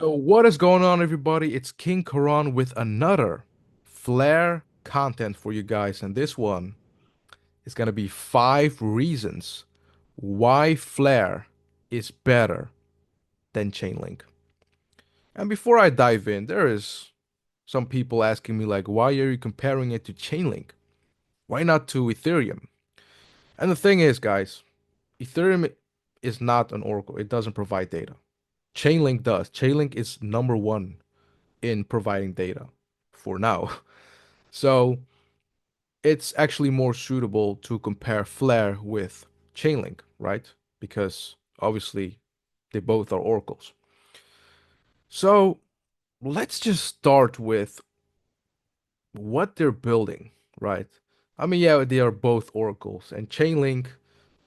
So what is going on, everybody? It's King Karan with another Flare content for you guys, and this one is gonna be 5 reasons why Flare is better than Chainlink. And before I dive in, there is some people asking me like, why are you comparing it to Chainlink? Why not to Ethereum? And the thing is, guys, Ethereum is not an oracle. It doesn't provide data. Chainlink does. Chainlink is number one in providing data for now. So it's actually more suitable to compare Flare with Chainlink, right? Because obviously they both are oracles. So let's just start with what they're building, right? I mean, yeah, they are both oracles, and Chainlink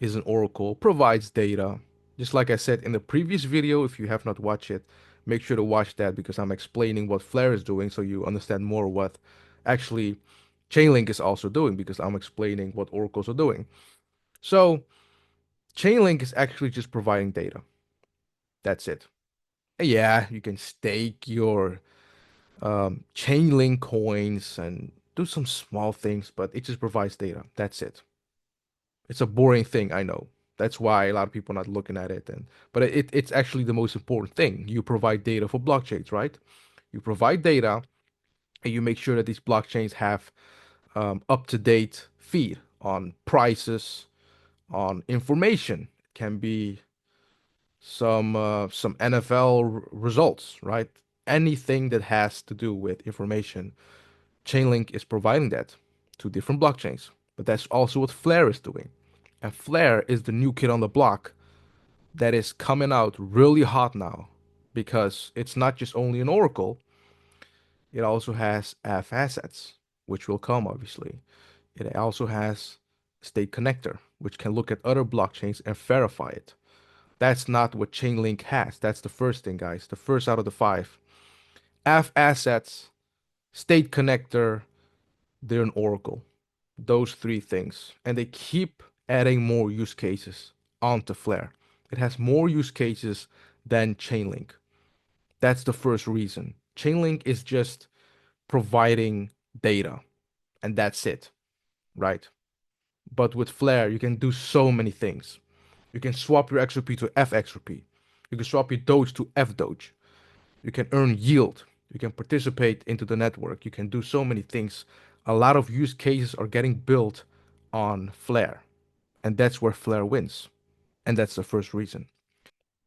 is an oracle, provides data. Just like I said in the previous video, if you have not watched it, make sure to watch that because I'm explaining what Flare is doing so you understand more what actually Chainlink is also doing because I'm explaining what oracles are doing. So, Chainlink is actually just providing data. That's it. And yeah, you can stake your Chainlink coins and do some small things, but it just provides data. That's it. It's a boring thing, I know. That's why a lot of people are not looking at it. But it's actually the most important thing. You provide data for blockchains, right? You provide data and you make sure that these blockchains have up-to-date feed on prices, on information. It can be some NFL results, right? Anything that has to do with information. Chainlink is providing that to different blockchains. But that's also what Flare is doing. And Flare is the new kid on the block that is coming out really hot now because it's not just only an Oracle, it also has F assets, which will come obviously. It also has state connector, which can look at other blockchains and verify it. That's not what Chainlink has. That's the first thing, guys. The first out of the five. F assets, state connector, they're an Oracle. Those three things. And they keep adding more use cases onto Flare. It has more use cases than Chainlink. That's the first reason. Chainlink is just providing data, and that's it, right? But with Flare, you can do so many things. You can swap your XRP to FXRP. You can swap your Doge to FDoge. You can earn yield. You can participate into the network. You can do so many things. A lot of use cases are getting built on Flare, and that's where Flare wins. And that's the first reason.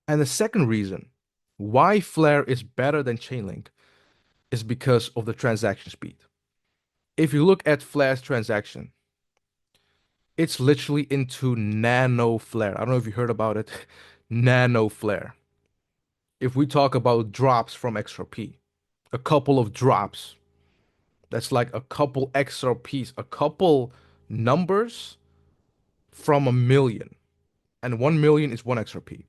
And the second reason why Flare is better than Chainlink is because of the transaction speed. If you look at Flare's transaction, it's literally into nano Flare. I don't know if you heard about it. Nano Flare. If we talk about drops from XRP, a couple of drops, that's like a couple XRPs, a couple numbers from a million. And 1 million is one XRP.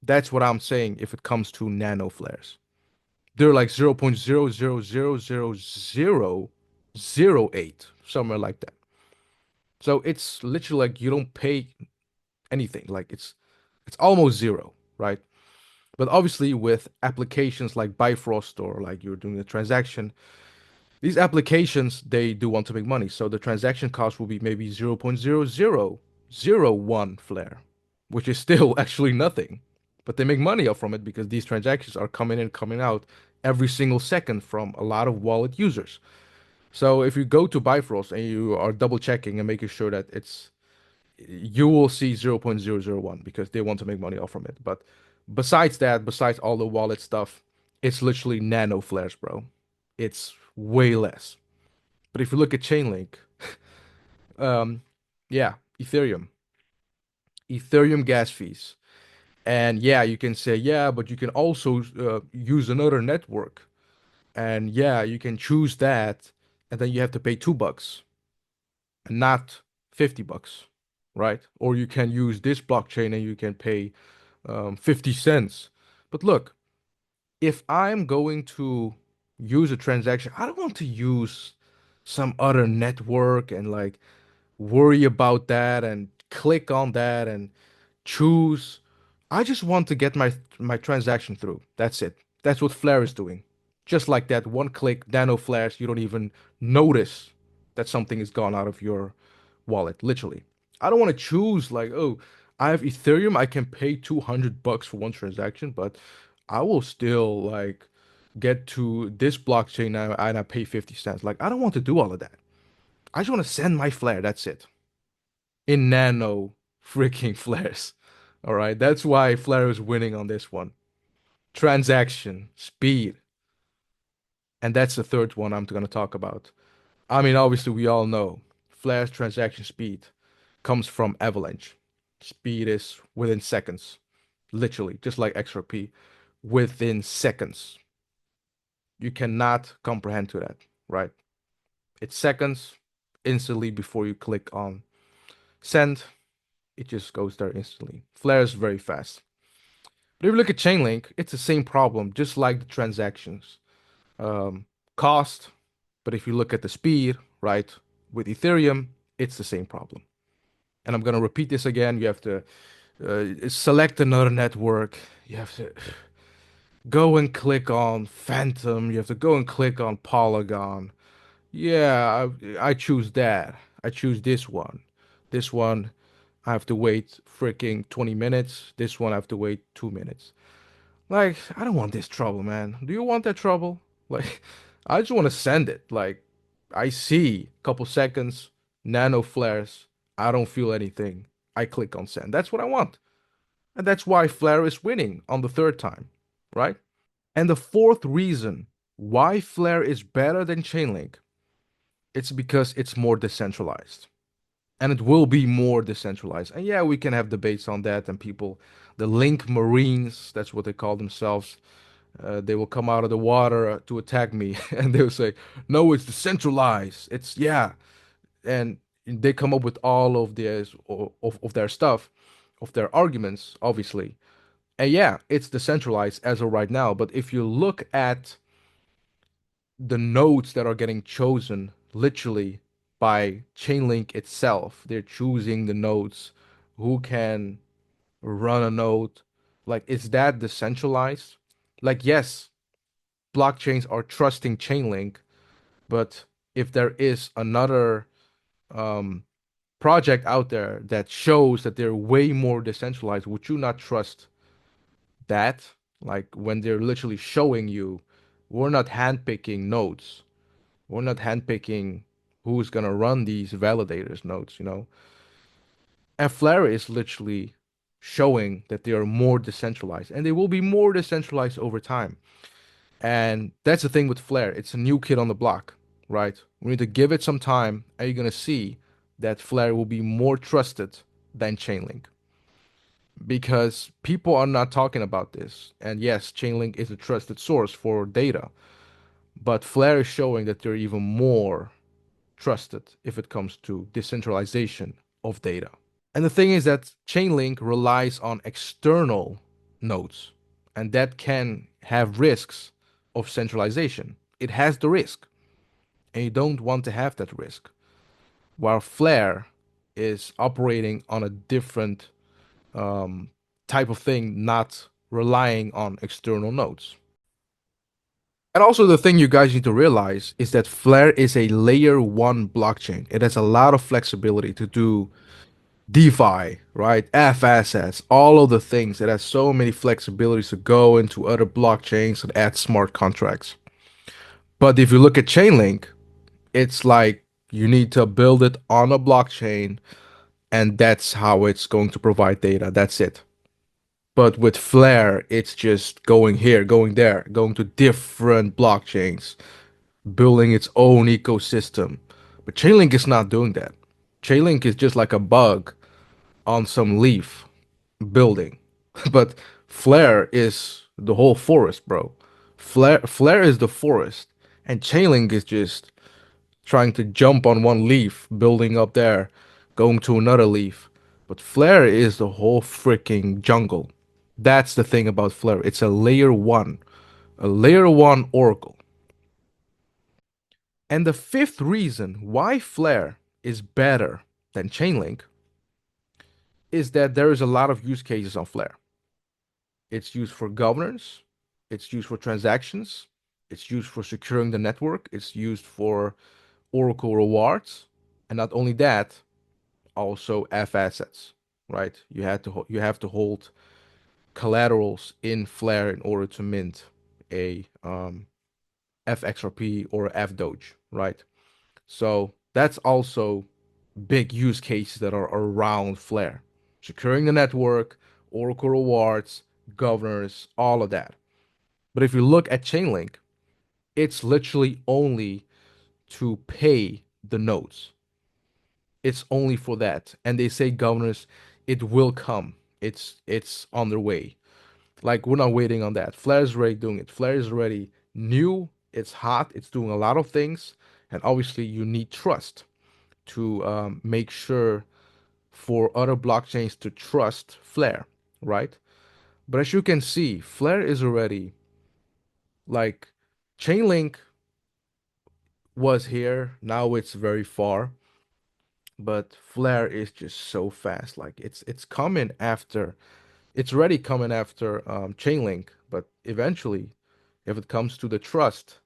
That's what I'm saying if it comes to nano flares. They're like 0.0000008, somewhere like that. So it's literally like you don't pay anything. Like it's almost zero, right? But obviously with applications like Bifrost or like you're doing a transaction, these applications they do want to make money. So the transaction cost will be maybe 0.0001 flare, which is still actually nothing. But they make money off from it because these transactions are coming in, coming out every single second from a lot of wallet users. So if you go to Bifrost and you are double checking and making sure that it's you will see 0.001 because they want to make money off from it. But besides that, besides all the wallet stuff, it's literally nano flares, bro. It's way less. But if you look at Chainlink, um, yeah, Ethereum, Ethereum gas fees. And yeah, you can say, yeah, but you can also use another network. And yeah, you can choose that. And then you have to pay $2 and not $50, right? Or you can use this blockchain and you can pay 50 cents. But look, if I'm going to use a transaction, I don't want to use some other network and like worry about that and click on that and choose. I just want to get my transaction through. That's it. That's what Flare is doing. Just like that, one click nano flares, you don't even notice that something is gone out of your wallet, literally. I don't want to choose like, oh, I have Ethereum, I can pay $200 for one transaction, but I will still like get to this blockchain now and I pay 50 cents. Like, I don't want to do all of that. I just want to send my flare, that's it. In nano freaking flares. All right, that's why Flare is winning on this one. Transaction speed. And that's the third one I'm going to talk about. I mean, obviously, we all know Flare's transaction speed comes from Avalanche. Speed is within seconds, literally, just like XRP, within seconds. You cannot comprehend to that, right? It's seconds instantly before you click on send. It just goes there instantly. Flare is very fast. But if you look at Chainlink, it's the same problem, just like the transactions. Um, Cost, but if you look at the speed, right, with Ethereum, it's the same problem. And I'm going to repeat this again. You have to select another network. You have to go and click on Phantom. You have to go and click on Polygon. Yeah, I choose that. I choose this one. This one, I have to wait freaking 20 minutes. This one, I have to wait 2 minutes. Like, I don't want this trouble, man. Do you want that trouble? Like, I just want to send it. Like, I see couple seconds, nano flares. I don't feel anything. I click on send. That's what I want. And that's why Flare is winning on the third time, right? And the fourth reason why Flare is better than Chainlink, it's because it's more decentralized. And it will be more decentralized. And yeah, we can have debates on that. And people, the Link Marines, that's what they call themselves, they will come out of the water to attack me. And they'll say, no, it's decentralized. It's, yeah. And they come up with all of this, of their stuff, of their arguments, obviously. And yeah, it's decentralized as of right now. But if you look at the nodes that are getting chosen literally by Chainlink itself. They're choosing the nodes who can run a node. Like, is that decentralized? Like, yes, blockchains are trusting Chainlink, but if there is another um, project out there that shows that they're way more decentralized, would you not trust that? Like, when they're literally showing you, we're not handpicking nodes. We're not handpicking who's gonna run these validators nodes. And Flare is literally showing that they are more decentralized, and they will be more decentralized over time. And that's the thing with Flare. It's a new kid on the block, right? We need to give it some time, and you're gonna see that Flare will be more trusted than Chainlink because people are not talking about this. And yes, Chainlink is a trusted source for data, but Flare is showing that they're even more trusted if it comes to decentralization of data. And the thing is that Chainlink relies on external nodes, and that can have risks of centralization. It has the risk, and you don't want to have that risk. While Flare is operating on a different um, type of thing, not relying on external nodes. And also, the thing you guys need to realize is that Flare is a layer one blockchain. It has a lot of flexibility to do DeFi, right? F assets, all of the things. It has so many flexibilities to go into other blockchains and add smart contracts. But if you look at Chainlink, it's like you need to build it on a blockchain, and that's how it's going to provide data. That's it. But with Flare, it's just going here, going there, going to different blockchains, building its own ecosystem. But Chainlink is not doing that. Chainlink is just like a bug on some leaf building. But Flare is the whole forest, bro. Flare is the forest, and Chainlink is just trying to jump on one leaf, building up there, going to another leaf. But Flare is the whole freaking jungle. That's the thing about Flare. It's a layer one oracle. And the fifth reason why Flare is better than Chainlink is that there is a lot of use cases on Flare. It's used for governance. It's used for transactions. It's used for securing the network. It's used for Oracle rewards. And not only that, also F assets, right? You have to hold collaterals in Flare in order to mint a FXRP or F Doge, right? So that's also big use cases that are around Flare. Securing the network, Oracle rewards, governors, all of that. But if you look at Chainlink, it's literally only to pay the nodes. It's only for that. And they say governors, it will come. It's on their way. Like we're not waiting on that. Flare is already doing it. Flare is already new. It's hot. It's doing a lot of things. And obviously you need trust to make sure for other blockchains to trust Flare, right? But as you can see, Flare is already like Chainlink was here. Now it's very far, but Flare is just so fast. Like it's coming after. It's already coming after Chainlink, but eventually, if it comes to the trust,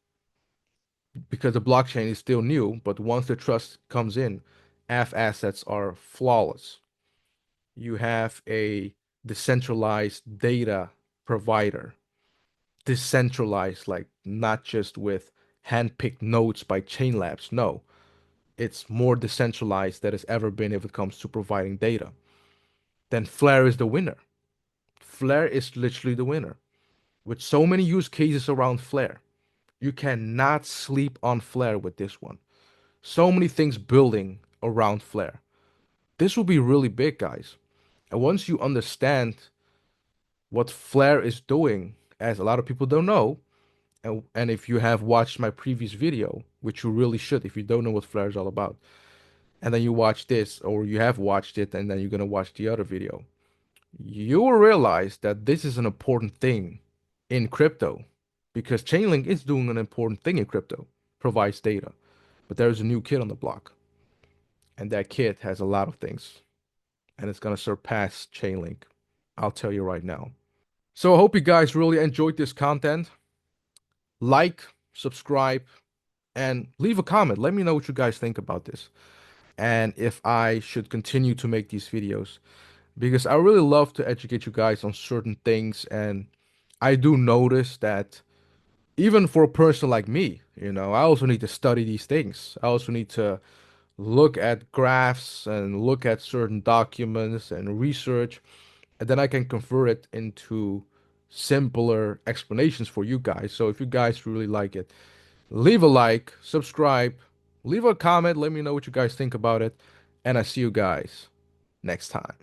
because the blockchain is still new, but once the trust comes in, F assets are flawless. You have a decentralized data provider, decentralized, like not just with handpicked nodes by Chain Labs. No, it's more decentralized than it's ever been if it comes to providing data. Then Flare is the winner. Flare is literally the winner. With so many use cases around Flare, you cannot sleep on Flare with this one. So many things building around Flare. This will be really big, guys. And once you understand what Flare is doing, as a lot of people don't know, and if you have watched my previous video, which you really should if you don't know what Flare is all about, and then you watch this, or you have watched it, and then you're gonna watch the other video, you will realize that this is an important thing in crypto because Chainlink is doing an important thing in crypto, provides data. But there's a new kid on the block, and that kid has a lot of things, and it's gonna surpass Chainlink. I'll tell you right now. So I hope you guys really enjoyed this content. Like, subscribe, and leave a comment. Let me know what you guys think about this, and if I should continue to make these videos, because I really love to educate you guys on certain things. And I do notice that even for a person like me, I also need to study these things. I also need to look at graphs and look at certain documents and research, and then I can convert it into simpler explanations for you guys. So if you guys really like it, leave a like, subscribe, leave a comment, let me know what you guys think about it, and I see you guys next time.